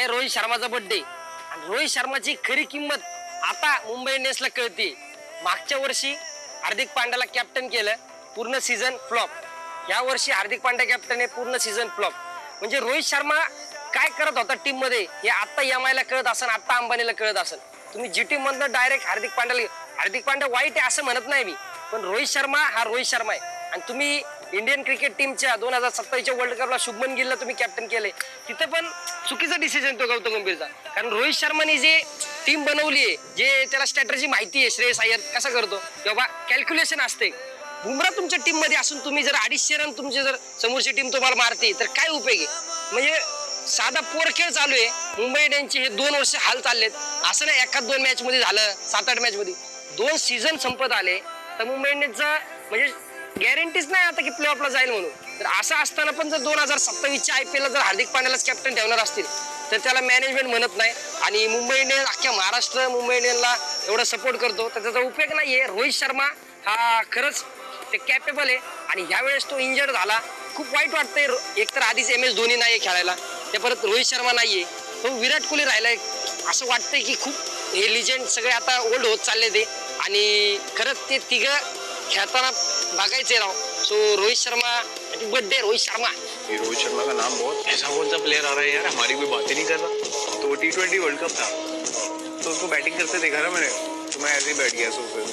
आहे रोहित शर्माचा बर्थडे आणि रोहित शर्माची खरी किंमत आता मुंबई इंडियन्सला कळते। मागच्या वर्षी हार्दिक पांड्याला कॅप्टन केलं, पूर्ण सीझन फ्लॉप। या वर्षी हार्दिक पांड्या कॅप्टन आहे, पूर्ण सीझन फ्लॉप। म्हणजे रोहित शर्मा काय करत होता टीम मध्ये हे आता एमआय ला कळत असेल, आता अंबानीला कळत असेल। तुम्ही जी टीम मधनं डायरेक्ट हार्दिक पांड्या वाईट आहे असं म्हणत नाही मी, पण रोहित शर्मा हा रोहित शर्मा आहे। आणि तुम्ही इंडियन क्रिकेट टीमच्या 2027च्या वर्ल्ड कपला शुभमन गिलला तुम्ही कॅप्टन केले, तिथे पण चुकीचा डिसिजन तो गौतम गंभीरचा। कारण रोहित शर्माने जे टीम बनवली आहे, जे त्याला स्ट्रॅटेजी माहिती आहे, श्रेयस अय्यर कसा करतो किंवा कॅल्क्युलेशन असते। बुमरा तुमच्या टीम मध्ये असून तुम्ही जर 250 रन तुमची जर समोरची टीम तुम्हाला मारते तर काय उपयोग आहे? म्हणजे साधा पोर खेळ चालू आहे मुंबई इंडियन्सचे, हे 2 वर्ष हाल चाललेत। असं नाही एखाद 2 मॅच मध्ये झालं, 7-8 मॅच मध्ये 2 सीझन संपत आले तर मुंबई इंडियन्सचा म्हणजे गॅरंटीच नाही आता की प्ले ऑफला जाईल म्हणून। तर असं असताना पण जर 2027च्या IPL ला जर हार्दिक पांड्यालाच कॅप्टन ठेवणार असतील तर त्याला मॅनेजमेंट म्हणत नाही। आणि मुंबई इंडियन्स अख्ख्या महाराष्ट्र मुंबई इंडियन्सला एवढा सपोर्ट करतो तर त्याचा उपयोग नाहीये। रोहित शर्मा हा खरंच ते कॅपेबल आहे आणि ह्यावेळेस तो इंजर्ड झाला, खूप वाईट वाटतंय। एकतर आधीच MS धोनी नाहीये खेळायला, त्या परत रोहित शर्मा नाहीये, तो विराट कोहली राहिलाय। असं वाटतंय की खूप हे लिजेंड सगळे आता ओल्ड होत चालले ते, आणि खरंच ते तिघं खेळताना बघायचे राव। So Rohit Sharma birthday Rohit Sharma. ये रोहित शर्मा का नाम बहुत ऐसा कौन सा प्लेयर आ रहा है यार, हमारी कोई बात ही नहीं कर रहा। तो T20 वर्ल्ड कप था तो उसको बैटिंग करते देखा ना मैंने, तो मैं ऐसे ही बैठ गया सोफे पे।